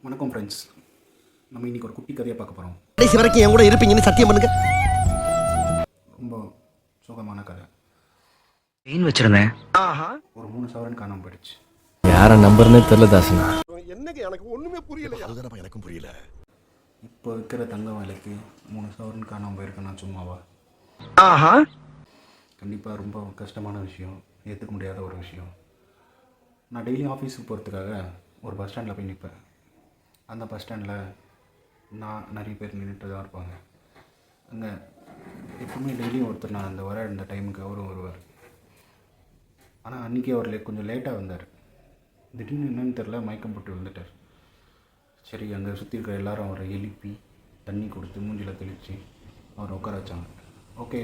வணக்கம் ஃப்ரெண்ட்ஸ். நம்ம இன்றைக்கி ஒரு குட்டி கதையை பார்க்க போகிறோம். கடைசி வரைக்கும் என் கூட இருப்பீங்கன்னு சத்தியம் பண்ணுங்க. ரொம்ப சுகமான கதை. செயின் வச்சிருந்தேன். ஒரு 3 சவரன் காணாமல் போயிடுச்சு. யார நம்பர்னே தெரியல தாசனா. என்னங்க எனக்கு ஒண்ணுமே புரியல. அதுதானப்பா எனக்கும் புரியல. இப்போ இருக்கிற தங்க விலைக்கு 3 சவரன் காணாமல் போயிருக்கேன்னா சும்மாவா? கண்டிப்பாக ரொம்ப கஷ்டமான விஷயம், ஏற்றுக்க முடியாத ஒரு விஷயம். நான் டெய்லியும் ஆஃபீஸுக்கு போகிறதுக்காக ஒரு பஸ் ஸ்டாண்டில் போய் நிற்பேன். அந்த பஸ் ஸ்டாண்டில் நான் நிறைய பேர் நின்றுட்டு தான் இருப்பாங்க. அங்கே எப்பவுமே டெய்லியும் ஒருத்தர் நான் இந்த டைமுக்கு அவரும் வருவார். ஆனால் அன்றைக்கி அவர் கொஞ்சம் லேட்டாக வந்தார். திடீர்னு என்னன்னு தெரில, மயக்கம் போட்டு விழுந்துட்டார். சரி, அங்கே சுற்றி இருக்கிற எல்லாரும் அவரை எழுப்பி தண்ணி கொடுத்து மூஞ்சில் தெளித்து அவரை உட்கார வச்சாங்க. Okay,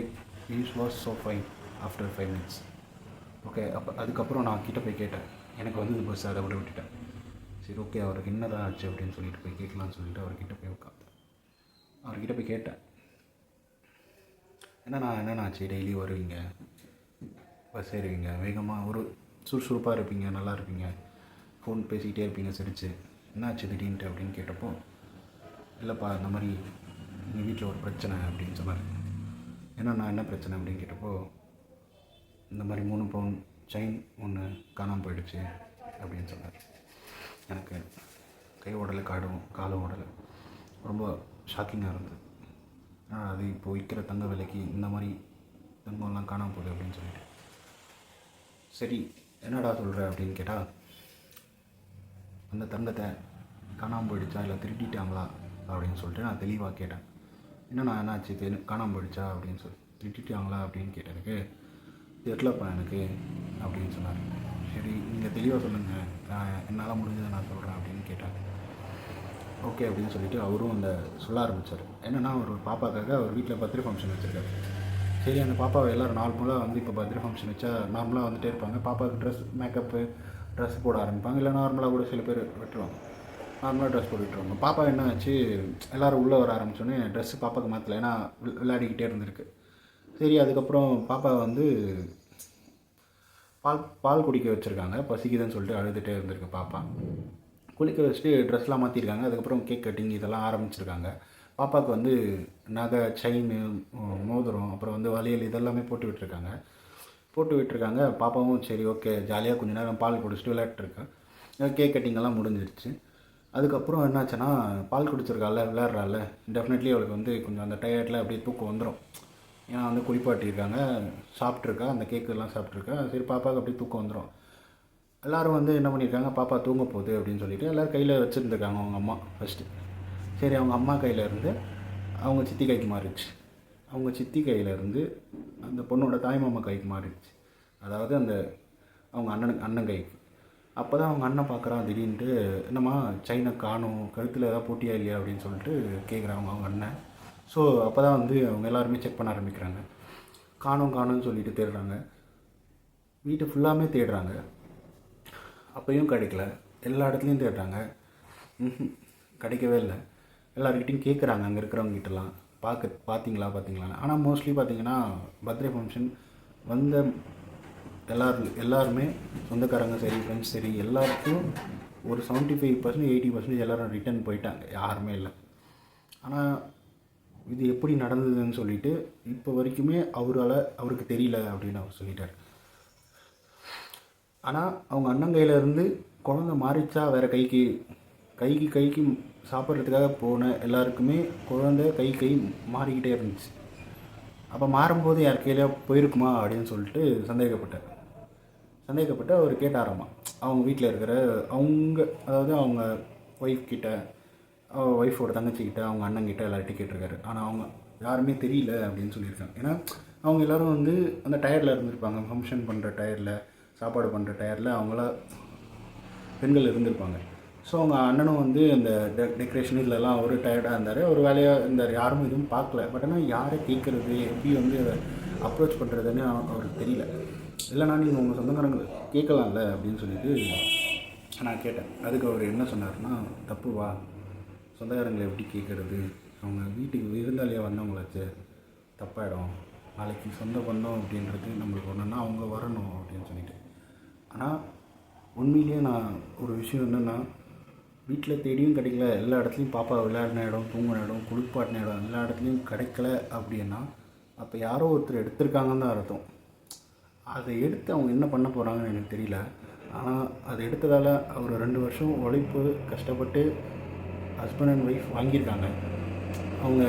use was so fine after 5 minutes. Okay, அதுக்கப்புறம் நான் கிட்டே போய் கேட்டேன். எனக்கு வந்து பஸ் அதை விட்டுட்டேன். சரி, ஓகே, அவருக்கு என்ன தான் ஆச்சு அப்படின்னு சொல்லிட்டு போய் கேட்கலான்னு சொல்லிட்டு அவர்கிட்ட போய் உட்காந்தேன். அவர்கிட்ட போய் கேட்டேன், என்னண்ணா ஆச்சு? டெய்லி வருவீங்க, பஸ் ஏறுவீங்க, வேகமாக ஒரு சுறுசுறுப்பாக இருப்பீங்க, நல்லா இருப்பீங்க, ஃபோன் பேசிக்கிட்டே இருப்பீங்க சிரிச்சு, என்னாச்சு திடீர்னுட்டு அப்படின்னு கேட்டப்போ, இல்லைப்பா இந்த மாதிரி எங்கள் வீட்டில் ஒரு பிரச்சனை அப்படின்னு சொன்னார். என்ன பிரச்சனை அப்படின்னு கேட்டப்போ, இந்த மாதிரி 3 பவுன் செயின் ஒன்று காணாமல் போயிடுச்சு அப்படின்னு சொன்னார். எனக்கு கை ஓடலை, காலும் ஓடலை, ரொம்ப ஷாக்கிங்காக இருந்தது. அது இப்போ விற்கிற தங்க விலைக்கு இந்த மாதிரி தங்கம்லாம் காணாமல் போகுது அப்படின்னு சொல்லிட்டு, சரி என்னடா சொல்கிற அப்படின்னு கேட்டால், அந்த தங்கத்தை காணாமல் போயிடுச்சா இல்லை திருட்டிட்டாங்களா அப்படின்னு சொல்லிட்டு நான் தெளிவாக கேட்டேன். என்னாச்சு காணாமல் போயிடுச்சா அப்படின்னு சொல்லி, திருட்டிட்டாங்களா அப்படின்னு கேட்டேனுக்கு, தெரியலப்பா எனக்கு அப்படின்னு சொன்னார். சரி, நீங்கள் தெளிவாக சொல்லுங்கள், என்னால் முடிஞ்சதை நான் சொல்கிறேன் அப்படின்னு கேட்டாங்க. ஓகே அப்படின்னு சொல்லிவிட்டு அவரும் அந்த சொல்ல ஆரம்பித்தார். என்னென்னா, ஒரு பாப்பாக்காக அவர் வீட்டில் பர்த்டே ஃபங்க்ஷன் வச்சுருக்காரு. சரி, அந்த பாப்பாவை எல்லோரும் நார்மலாக வந்து இப்போ பர்த்டே ஃபங்க்ஷன் வச்சா நார்மலாக வந்துகிட்டே இருப்பாங்க. பாப்பாவுக்கு மேக்கப்பு ட்ரெஸ் போட ஆரம்பிப்பாங்க, இல்லை நார்மலாக கூட சில பேர் விட்டுருவாங்க, நார்மலாக ட்ரெஸ் போட்டு விட்டுருவாங்க. பாப்பா என்ன ஆச்சு, எல்லோரும் உள்ளே வர ஆரம்பித்தோன்னே ட்ரெஸ்ஸு பாப்பாவுக்கு மாற்றலை, ஏன்னா விளையாடிக்கிட்டே இருந்திருக்கு. சரி, அதுக்கப்புறம் பாப்பா வந்து பால் குடிக்க வச்சுருக்காங்க. பசிக்குதுன்னு சொல்லிட்டு அழுதுகிட்டே இருந்திருக்கு பாப்பா. குளிக்க வச்சுட்டு ட்ரெஸ்லாம் மாற்றிருக்காங்க. அதுக்கப்புறம் கேக் கட்டிங் இதெல்லாம் ஆரம்பிச்சிருக்காங்க. பாப்பாவுக்கு வந்து நகை, செயின், மோதிரம், அப்புறம் வந்து வளையல் இதெல்லாமே போட்டு விட்டுருக்காங்க. பாப்பாவும் சரி ஓகே ஜாலியாக கொஞ்சம் நேரம் பால் குடிச்சிட்டு விளையாட்டுருக்கேன். கேக் கட்டிங்கெல்லாம் முடிஞ்சிருச்சு. அதுக்கப்புறம் என்னாச்சுன்னா, பால் குடிச்சிருக்கால, விளையாடுறாள், டெஃபினெட்லி அவளுக்கு வந்து கொஞ்சம் அந்த டயர்டில் அப்படியே தூக்கம் வந்துடும். ஏன்னா வந்து குளிப்பாட்டியிருக்காங்க, சாப்பிட்ருக்கா, அந்த கேக்கெல்லாம் சாப்பிட்ருக்கா. சரி, பாப்பாவுக்கு அப்படியே தூக்கம் வந்துடும். எல்லோரும் வந்து என்ன பண்ணியிருக்காங்க, பாப்பா தூங்க போகுது அப்படின்னு சொல்லிவிட்டு எல்லோரும் கையில் வச்சுருந்துருக்காங்க அவங்க அம்மா ஃபஸ்ட்டு. சரி, அவங்க அம்மா கையிலேருந்து அவங்க சித்தி கைக்கு மாறிடுச்சு. அவங்க சித்தி கையிலேருந்து அந்த பொண்ணோட தாய்மாமா கைக்கு மாறிடுச்சு. அதாவது அந்த அவங்க அண்ணன் கைக்கு. அப்போ தான் அவங்க அண்ணன் பார்க்குறான் திடீர்னுட்டு, என்னம்மா செயினை காணும், கழுத்தில் ஏதாவது போட்டியா இல்லையா அப்படின்னு சொல்லிட்டு கேட்குறாங்க அவங்க அண்ணன். ஸோ அப்போ தான் வந்து அவங்க எல்லாருமே செக் பண்ண ஆரம்பிக்கிறாங்க. காணும்னு சொல்லிட்டு தேடுறாங்க, வீட்டு ஃபுல்லாமே தேடுறாங்க. அப்பையும் கிடைக்கல. எல்லா இடத்துலையும் தேடுறாங்க, கிடைக்கவே இல்லை. எல்லாருக்கிட்டையும் கேட்குறாங்க, அங்கே இருக்கிறவங்ககிட்டலாம், பார்த்தீங்களா. ஆனால் மோஸ்ட்லி பார்த்தீங்கன்னா பர்த்டே ஃபங்க்ஷன் வந்த எல்லாருமே சொந்தக்காரங்க சரி, ஃப்ரெண்ட்ஸ் சரி, எல்லாருக்கும் ஒரு 75% 80% எல்லோரும் ரிட்டர்ன் போயிட்டாங்க, யாருமே இல்லை. ஆனால் இது எப்படி நடந்ததுன்னு சொல்லிட்டு இப்போ வரைக்குமே அவருக்கு தெரியல அப்படின்னு அவர் சொல்லிட்டார். ஆனால் அவங்க அண்ணன் கையிலேருந்து குழந்தை மாறிச்சா வேறு கைக்கு சாப்பிட்றதுக்காக போன எல்லாருக்குமே குழந்தை கை மாறிக்கிட்டே இருந்துச்சு. அப்போ மாறும்போது யார் கையிலையா போயிருக்குமா அப்படின்னு சொல்லிட்டு சந்தேகப்பட்டு அவர் கேட்டாராமா. அவங்க வீட்டில் இருக்கிற அதாவது அவங்க ஒய்ஃபோட தங்கச்சிக்கிட்ட, அவங்க அண்ணங்கிட்ட எல்லார்ட்டையும் கேட்டிருக்காரு. ஆனால் அவங்க யாருமே தெரியல அப்படின்னு சொல்லியிருக்காங்க. ஏன்னா அவங்க எல்லோரும் வந்து அந்த டயரில் இருந்திருப்பாங்க, ஃபங்க்ஷன் பண்ணுற டயரில், சாப்பாடு பண்ணுற டயரில் அவங்கள பெண்கள் இருந்திருப்பாங்க. ஸோ அவங்க அண்ணனும் வந்து அந்த டெக்கரேஷன் இதிலலாம் ஒரு டயர்டாக இருந்தார், ஒரு வேலையாக இருந்தார், யாரும் எதுவும் பார்க்கல. பட் ஆனால் யாரை கேட்குறது, எப்படி வந்து அதை அப்ரோச் பண்ணுறதுன்னு அவருக்கு தெரியல. இல்லைனா நீங்கள் உங்கள் சொந்தக்காரங்களை கேட்கலாம்ல அப்படின்னு சொல்லிட்டு நான் கேட்டேன். அதுக்கு அவர் என்ன சொன்னார்னா, தப்புவா, சொந்தக்காரங்களை எப்படி கேட்குறது, அவங்க வீட்டுக்கு விருந்தாளியாக வந்தவங்களாச்சு, தப்பாயிடும், நாளைக்கு சொந்த பந்தம் அப்படின்றது நம்மளுக்கு ஒன்றுன்னா அவங்க வரணும் அப்படின்னு சொல்லிட்டு. ஆனால் உண்மையிலேயே நான் ஒரு விஷயம் என்னென்னா, வீட்டில் தேடியும் கிடைக்கல, எல்லா இடத்துலையும் பாப்பா விளையாடின இடம், தூங்கின இடம், குளிப்பாட்டின இடம் எல்லா இடத்துலையும் கிடைக்கல அப்படின்னா அப்போ யாரோ ஒருத்தர் எடுத்திருக்காங்கன்னு தான் அர்த்தம். அதை எடுத்து அவங்க என்ன பண்ண போகிறாங்கன்னு எனக்கு தெரியல. ஆனால் அதை எடுத்ததால் ஒரு 2 வருஷம் உழைப்பு கஷ்டப்பட்டு ஹஸ்பண்ட் அண்ட் ஒய்ஃப் வாங்கியிருக்காங்க. அவங்க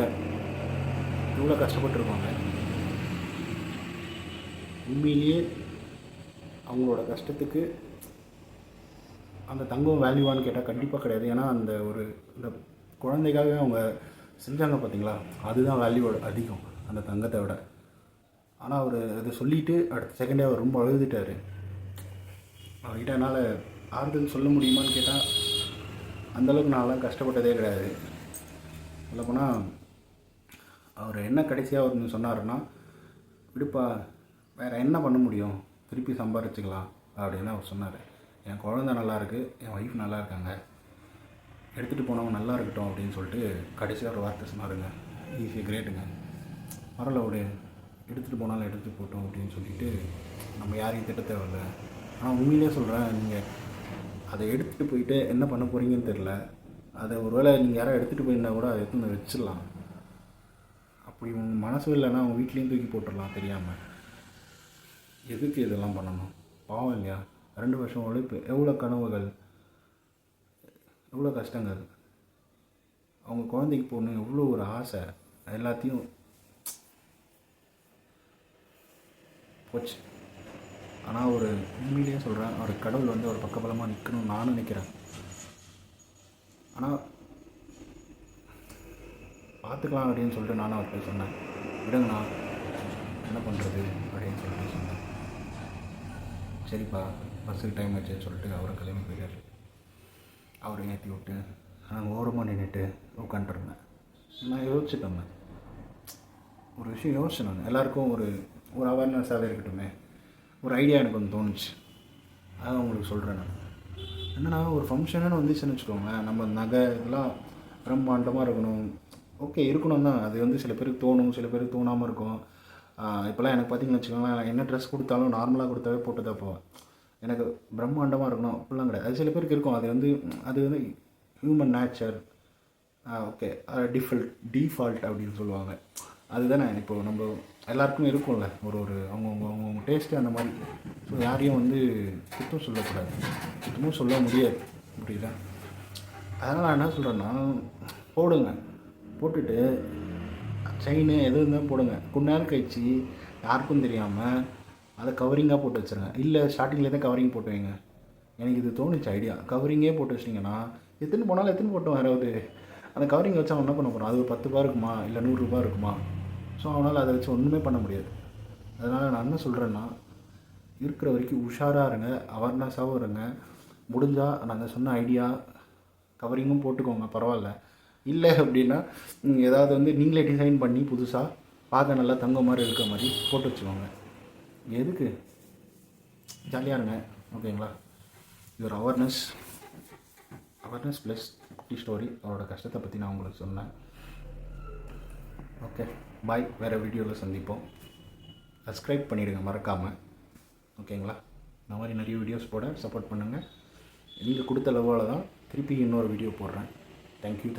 எவ்வளோ கஷ்டப்பட்டுருப்பாங்க. உண்மையிலேயே அவங்களோட கஷ்டத்துக்கு அந்த தங்கம் வேல்யூவான்னு கேட்டால் கண்டிப்பாக கிடையாது. ஏன்னா இந்த குழந்தைக்காகவே அவங்க செஞ்சாங்க பார்த்தீங்களா, அதுதான் வேல்யூ அதிகம் அந்த தங்கத்தை விட. ஆனால் அவர் அதை சொல்லிவிட்டு அடுத்த செகண்டே அவர் ரொம்ப அழுதுட்டார். அவர்கிட்ட என்னால் ஆறுதல் சொல்ல முடியுமான்னு கேட்டால் அந்தளவுக்கு நான்லாம் கஷ்டப்பட்டதே கிடையாது. சொல்லப்போனால் அவர் என்ன கடைசியாக அவர் சொன்னாருன்னா, விடுப்பா வேறு என்ன பண்ண முடியும், திருப்பி சம்பாரிச்சிக்கலாம் அப்படின்னு அவர் சொன்னார். என் குழந்தை நல்லாயிருக்கு, என் ஒய்ஃப் நல்லா இருக்காங்க, எடுத்துகிட்டு போனவங்க நல்லா இருக்கட்டும் அப்படின்னு சொல்லிட்டு கடைசியாக ஒரு வார்த்தை சொன்னாருங்க. ஈஸியாக கிரேட்டுங்க. பரவாயில்ல, ஒரு எடுத்துகிட்டு போனாலும் எடுத்துகிட்டு போட்டோம் அப்படின்னு சொல்லிட்டு நம்ம யாரையும் திட்ட தேவையில்லை. ஆனால் உண்மையிலே சொல்கிறேன், நீங்கள் அதை எடுத்துகிட்டு போயிட்டு என்ன பண்ண போகிறீங்கன்னு தெரில. அதை ஒருவேளை நீங்கள் யாராவது எடுத்துகிட்டு போயிருந்தால் கூட அதை எடுத்து வச்சிடலாம். அப்படி உங்கள் மனசு இல்லைன்னா அவங்க வீட்லேயும் தூக்கி போட்டுடலாம் தெரியாமல். எதுக்கு இதெல்லாம் பண்ணணும்? பாவம் இல்லையா? 2 வருஷம் உழைப்பு, எவ்வளோ கனவுகள், எவ்வளோ கஷ்டங்கள், அவங்க குழந்தைக்கு போகணும் எவ்வளோ ஒரு ஆசை, எல்லாத்தையும் போச்சு. ஆனால் ஒரு உண்மையிலேயே சொல்கிறேன், அவர் கடவுள் வந்து ஒரு பக்கபலமாக நிற்கணும்னு நானும் நினைக்கிறேன். ஆனால் பார்த்துக்கலாம் அப்படின்னு சொல்லிட்டு நானும் அவர்கிட்ட சொன்னேன், விடுங்கண்ணா என்ன பண்ணுறது அப்படின்னு சொல்லிட்டு சொன்னேன். சரிப்பா பஸ்ஸுக்கு டைம் ஆச்சுன்னு சொல்லிட்டு அவரை கிளம்பி போயிட்டார். அவரை ஏற்றி விட்டு நாங்கள் ஓரமாக நின்றுட்டு உட்காந்துருந்தேன். நான் யோசிச்சுட்டேன், ஒரு விஷயம் யோசிச்சேன். எல்லாருக்கும் ஒரு அவேர்னஸாகவே இருக்கட்டுமே, ஒரு ஐடியா எனக்கு வந்து தோணுச்சு. அதான் உங்களுக்கு சொல்கிறேன். நான் என்னென்னா, ஒரு ஃபங்க்ஷனுன்னு வந்துச்சுன்னு வச்சுக்கோங்களேன், நம்ம நகை இதெல்லாம் பிரம்மாண்டமாக இருக்கணும். ஓகே, இருக்கணும் தான். அது வந்து சில பேருக்கு தோணும், சில பேருக்கு தோணாமல் இருக்கும். இப்போலாம் எனக்கு பார்த்திங்கன்னு வச்சுக்கோங்களேன், என்ன ட்ரெஸ் கொடுத்தாலும் நார்மலாக கொடுத்தாவே போட்டு தான் போவேன். எனக்கு பிரம்மாண்டமாக இருக்கணும் அப்படிலாம் கிடையாது. அது சில பேருக்கு இருக்கும். அது வந்து ஹியூமன் நேச்சர். ஓகே, டிஃபால்ட் அப்படின்னு சொல்லுவாங்க. அதுதானே இப்போது நம்ம எல்லாருக்கும் இருக்கும்ல, ஒரு அவங்க டேஸ்ட்டு அந்த மாதிரி. ஸோ யாரையும் வந்து குத்தம் சொல்லக்கூடாது, குத்தமும் சொல்ல முடியாது, புரியுதா? அதனால் நான் என்ன சொல்கிறேன்னா, போடுங்க, போட்டுட்டு செயின் எது இருந்தாலும் போடுங்க. கொஞ்ச நேரம் கழிச்சு யாருக்கும் தெரியாமல் அதை கவரிங்காக போட்டு வச்சுருங்க. இல்லை ஸ்டார்டிங்கில் தான் கவரிங் போட்டு வைங்க. எனக்கு இது தோணுச்சு ஐடியா. கவரிங்கே போட்டு வச்சிட்டிங்கன்னா எத்தனை போனாலும் எத்தனை போட்டோம் யாராவது அந்த கவரிங் வச்சு அவன் என்ன பண்ண போகிறான்? அது ஒரு 10 ரூபா இருக்குமா, இல்லை 100 ரூபா இருக்குமா? ஸோ அவனால் அதை வச்சு ஒன்றுமே பண்ண முடியாது. அதனால் நான் என்ன சொல்கிறேன்னா, இருக்கிற வரைக்கும் உஷாராக இருங்க, அவேர்னஸாகவும் இருங்க. முடிஞ்சால் நாங்கள் சொன்ன ஐடியா கவரிங்கும் போட்டுக்கோங்க, பரவாயில்ல. இல்லை அப்படின்னா ஏதாவது வந்து நீங்களே டிசைன் பண்ணி புதுசாக பார்க்க நல்லா தங்க மாதிரி இருக்க மாதிரி போட்டு வச்சுக்கோங்க. எதுக்கு? ஜாலியாக இருங்க, ஓகேங்களா? இது ஒரு அவேர்னஸ் ப்ளஸ் குட்டி ஸ்டோரி. அவரோட கஷ்டத்தை பற்றி நான் உங்களுக்கு சொன்னேன். ஓகே, பாய். வேறு வீடியோவில் சந்திப்போம். சப்ஸ்கிரைப் பண்ணிவிடுங்க மறக்காமல், ஓகேங்களா? இந்த மாதிரி நிறைய வீடியோஸ் போட சப்போர்ட் பண்ணுங்கள். நீங்கள் கொடுத்த லெவலில் தான் திருப்பி இன்னொரு வீடியோ போடுறேன். தேங்க்யூ.